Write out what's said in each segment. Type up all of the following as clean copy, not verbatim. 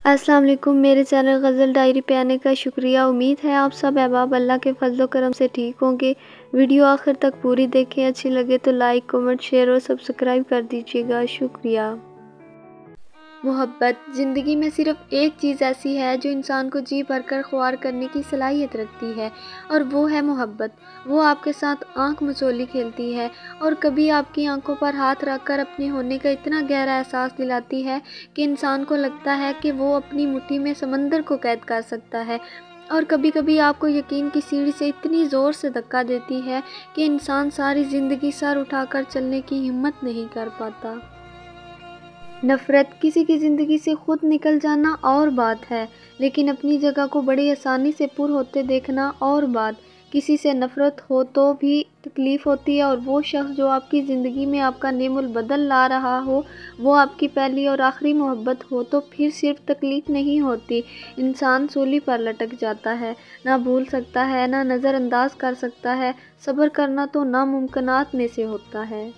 अस्सलाम वालेकुम। मेरे चैनल गज़ल डायरी पे आने का शुक्रिया। उम्मीद है आप सब अहबाब अल्लाह के फजल व करम से ठीक होंगे। वीडियो आखिर तक पूरी देखें, अच्छी लगे तो लाइक, कमेंट, शेयर और सब्सक्राइब कर दीजिएगा। शुक्रिया। मोहब्बत ज़िंदगी में सिर्फ़ एक चीज़ ऐसी है जो इंसान को जी भरकर ख्वार करने की सलाहियत रखती है, और वो है मोहब्बत। वो आपके साथ आँख मचोली खेलती है और कभी आपकी आंखों पर हाथ रखकर अपने होने का इतना गहरा एहसास दिलाती है कि इंसान को लगता है कि वो अपनी मुट्ठी में समंदर को कैद कर सकता है। और कभी कभी आपको यकीन की सीढ़ी से इतनी ज़ोर से धक्का देती है कि इंसान सारी ज़िंदगी सर उठाकर चलने की हिम्मत नहीं कर पाता। नफ़रत, किसी की ज़िंदगी से खुद निकल जाना और बात है, लेकिन अपनी जगह को बड़ी आसानी से पुर होते देखना और बात। किसी से नफ़रत हो तो भी तकलीफ़ होती है, और वो शख्स जो आपकी ज़िंदगी में आपका नेमुल बदल ला रहा हो, वो आपकी पहली और आखिरी मोहब्बत हो तो फिर सिर्फ तकलीफ़ नहीं होती। इंसान सूली पर लटक जाता है, ना भूल सकता है, ना नज़रअंदाज कर सकता है। सब्र करना तो नामुमकिनात में से होता है।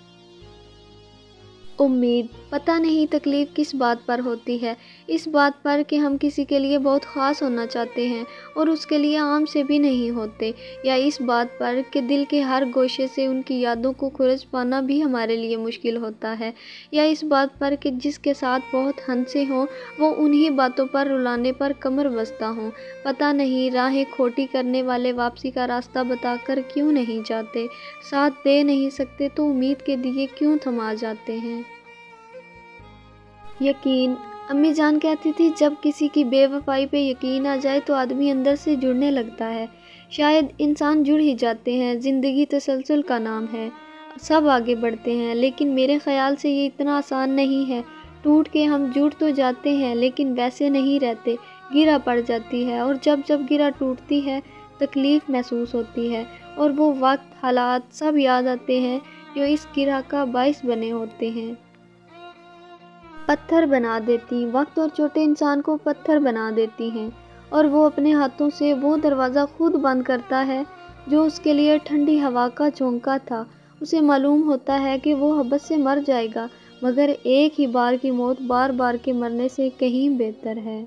उम्मीद, पता नहीं तकलीफ़ किस बात पर होती है। इस बात पर कि हम किसी के लिए बहुत ख़ास होना चाहते हैं और उसके लिए आम से भी नहीं होते, या इस बात पर कि दिल के हर गोशे से उनकी यादों को खुरच पाना भी हमारे लिए मुश्किल होता है, या इस बात पर कि जिसके साथ बहुत हंसे हों वो उन्हीं बातों पर रुलाने पर कमर बस्ता हों। पता नहीं राहें खोटी करने वाले वापसी का रास्ता बताकर क्यों नहीं जाते, साथ दे नहीं सकते तो उम्मीद के दिए क्यों थमा जाते हैं। यकीन, अम्मी जान कहती थी जब किसी की बेवफाई पे यकीन आ जाए तो आदमी अंदर से जुड़ने लगता है। शायद इंसान जुड़ ही जाते हैं, ज़िंदगी तसलसल का नाम है, सब आगे बढ़ते हैं, लेकिन मेरे ख़्याल से ये इतना आसान नहीं है। टूट के हम जुड़ तो जाते हैं लेकिन वैसे नहीं रहते, गिरा पड़ जाती है, और जब जब गिरा टूटती है तकलीफ़ महसूस होती है, और वो वक्त, हालात सब याद आते हैं जो इस गिरा का बाइस बने होते हैं। पत्थर बना देती, वक्त और चोटें इंसान को पत्थर बना देती हैं, और वो अपने हाथों से वो दरवाज़ा खुद बंद करता है जो उसके लिए ठंडी हवा का झोंका था। उसे मालूम होता है कि वो हबस से मर जाएगा, मगर एक ही बार की मौत बार बार के मरने से कहीं बेहतर है।